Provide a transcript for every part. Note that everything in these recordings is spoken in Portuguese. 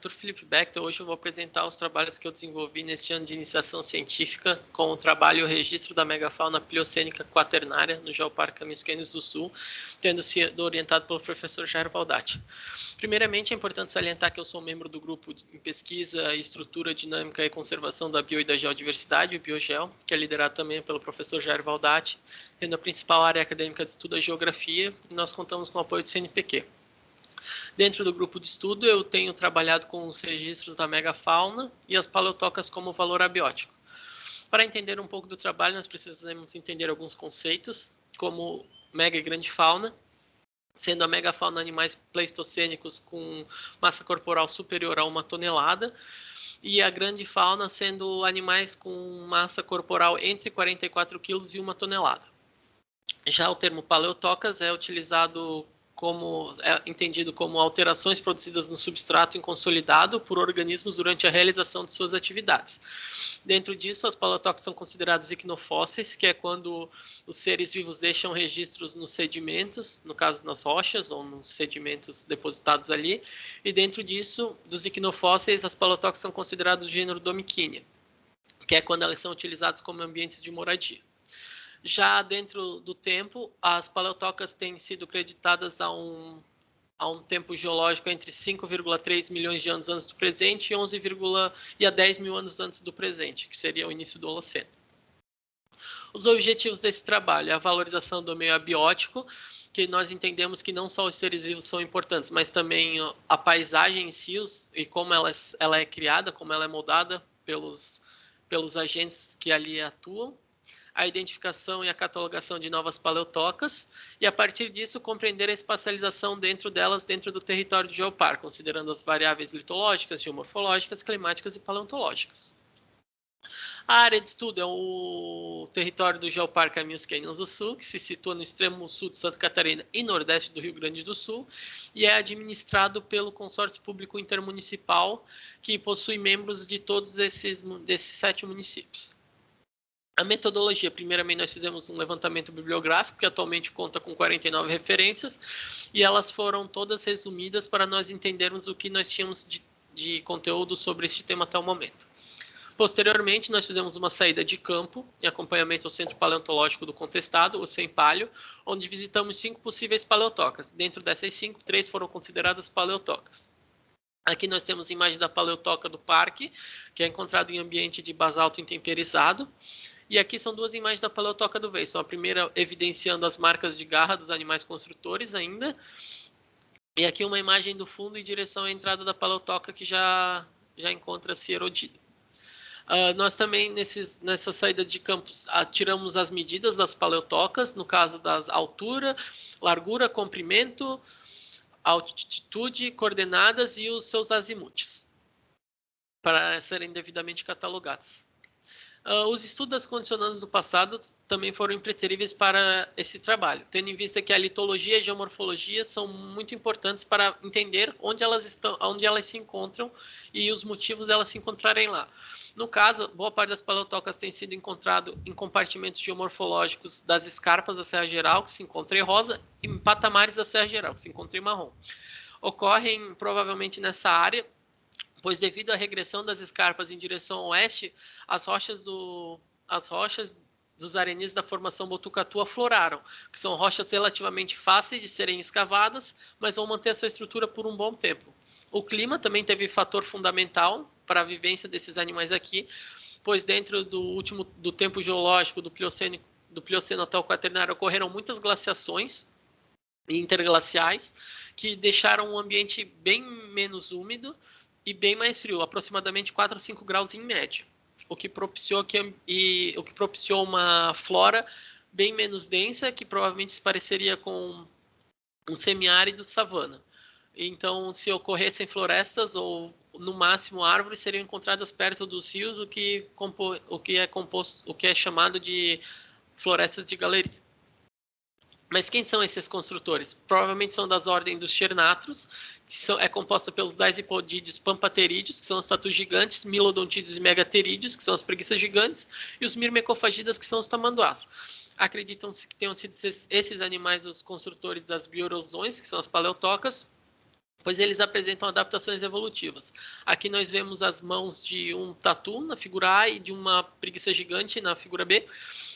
Dr. Felipe Beckter. Hoje eu vou apresentar os trabalhos que eu desenvolvi neste ano de iniciação científica com o trabalho e o registro da megafauna pliocênica quaternária no Geoparque Caminhos Quênios do Sul, tendo sido orientado pelo professor Jair Valdati. Primeiramente, é importante salientar que eu sou membro do grupo em pesquisa, estrutura dinâmica e conservação da bio e da geodiversidade, o Biogel, que é liderado também pelo professor Jair Valdati, tendo a principal área acadêmica de estudo a geografia, e nós contamos com o apoio do CNPq. Dentro do grupo de estudo, eu tenho trabalhado com os registros da megafauna e as paleotocas como valor abiótico. Para entender um pouco do trabalho, nós precisamos entender alguns conceitos, como mega e grande fauna, sendo a megafauna animais pleistocênicos com massa corporal superior a 1 tonelada, e a grande fauna sendo animais com massa corporal entre 44 kg e 1 tonelada. Já o termo paleotocas é utilizado entendido como alterações produzidas no substrato inconsolidado por organismos durante a realização de suas atividades. Dentro disso, as paleotocas são considerados icnofósseis, que é quando os seres vivos deixam registros nos sedimentos, no caso nas rochas ou nos sedimentos depositados ali, e dentro disso, dos icnofósseis, as paleotocas são consideradas do gênero Domiquinia, que é quando elas são utilizadas como ambientes de moradia. Já dentro do tempo, as paleotocas têm sido creditadas a um tempo geológico entre 5,3 milhões de anos antes do presente e 11, a 10 mil anos antes do presente, que seria o início do Holoceno. Os objetivos desse trabalho é a valorização do meio abiótico, que nós entendemos que não só os seres vivos são importantes, mas também a paisagem em si e como ela é criada, como ela é moldada pelos agentes que ali atuam, a identificação e a catalogação de novas paleotocas, e a partir disso compreender a espacialização dentro delas, dentro do território do Geoparque, considerando as variáveis litológicas, geomorfológicas, climáticas e paleontológicas. A área de estudo é o território do Geoparque Caminhos Quênios do Sul, que se situa no extremo sul de Santa Catarina e nordeste do Rio Grande do Sul, e é administrado pelo Consórcio Público Intermunicipal, que possui membros de todos desses 7 municípios. A metodologia, primeiramente nós fizemos um levantamento bibliográfico, que atualmente conta com 49 referências, e elas foram todas resumidas para nós entendermos o que nós tínhamos de conteúdo sobre este tema até o momento. Posteriormente, nós fizemos uma saída de campo, em acompanhamento ao Centro Paleontológico do Contestado, o CEMPALHO, onde visitamos 5 possíveis paleotocas. Dentro dessas 5, 3 foram consideradas paleotocas. Aqui nós temos a imagem da paleotoca do parque, que é encontrado em ambiente de basalto intemperizado. E aqui são 2 imagens da paleotoca do Weiss. A primeira evidenciando as marcas de garra dos animais construtores ainda. E aqui uma imagem do fundo em direção à entrada da paleotoca que já encontra-se erodida. Nós também, nessa saída de campos, tiramos as medidas das paleotocas, no caso da altura, largura, comprimento, altitude, coordenadas e os seus azimutes, para serem devidamente catalogados. Os estudos das condicionantes do passado também foram impreteríveis para esse trabalho, tendo em vista que a litologia e a geomorfologia são muito importantes para entender onde elas se encontram e os motivos delas se encontrarem lá. No caso, boa parte das paleotocas tem sido encontrado em compartimentos geomorfológicos das escarpas da Serra Geral, que se encontra em rosa, e em patamares da Serra Geral, que se encontra em marrom. Ocorrem provavelmente nessa área, pois devido à regressão das escarpas em direção ao oeste, as rochas dos arenis da formação Botucatu afloraram, que são rochas relativamente fáceis de serem escavadas, mas vão manter a sua estrutura por um bom tempo. O clima também teve fator fundamental para a vivência desses animais aqui, pois dentro do tempo geológico do Plioceno até o Quaternário ocorreram muitas glaciações interglaciais que deixaram um ambiente bem menos úmido e bem mais frio, aproximadamente 4 a 5 graus em média, o que propiciou uma flora bem menos densa, que provavelmente se pareceria com um semiárido savana. Então, se ocorressem florestas ou, no máximo, árvores, seriam encontradas perto dos rios, o que é chamado de florestas de galeria. Mas quem são esses construtores? Provavelmente são das ordens dos chernatros, que é composta pelos Daisipodídeos pampaterídeos, que são os tatus gigantes, milodontídeos e megaterídeos, que são as preguiças gigantes, e os mirmecofagidas, que são os tamanduás. Acreditam-se que tenham sido esses animais os construtores das bioerosões, que são as paleotocas, pois eles apresentam adaptações evolutivas. Aqui nós vemos as mãos de um tatu na figura A e de uma preguiça gigante na figura B,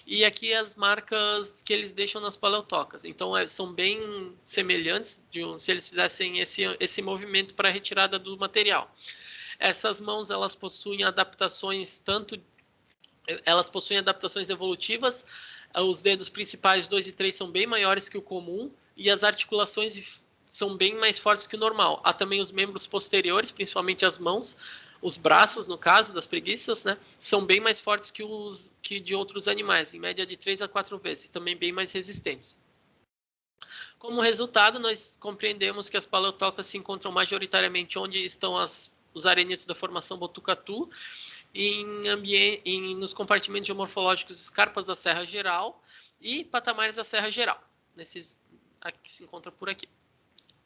e aqui as marcas que eles deixam nas paleotocas. Então, são bem semelhantes se eles fizessem esse movimento para a retirada do material. Essas mãos, elas possuem adaptações evolutivas. Os dedos principais 2 e 3 são bem maiores que o comum, e as articulações são bem mais fortes que o normal. Há também os membros posteriores, principalmente as mãos, os braços, no caso das preguiças, né, são bem mais fortes que de outros animais, em média de 3 a 4 vezes, e também bem mais resistentes. Como resultado, nós compreendemos que as paleotocas se encontram majoritariamente onde estão os arenídeos da formação Botucatu, nos compartimentos geomorfológicos escarpas da Serra Geral e patamares da Serra Geral, nesses que se encontra por aqui.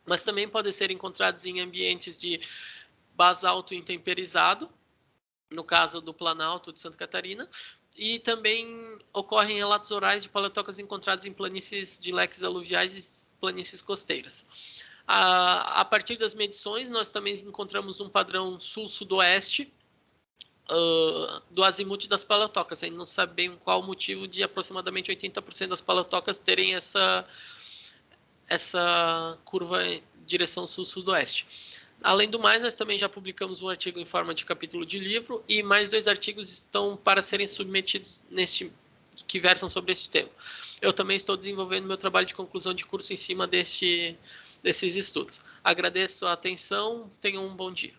Mas também podem ser encontrados em ambientes de basalto intemperizado, no caso do Planalto de Santa Catarina, e também ocorrem relatos orais de paleotocas encontrados em planícies de leques aluviais e planícies costeiras. A partir das medições, nós também encontramos um padrão sul-sudoeste do azimute das paleotocas. A gente não sabe bem qual o motivo de aproximadamente 80% das paleotocas terem essa curva em direção sul-sudoeste. Além do mais, nós também já publicamos um artigo em forma de capítulo de livro e mais 2 artigos estão para serem submetidos que versam sobre este tema. Eu também estou desenvolvendo meu trabalho de conclusão de curso em cima desses estudos. Agradeço a atenção, tenham um bom dia.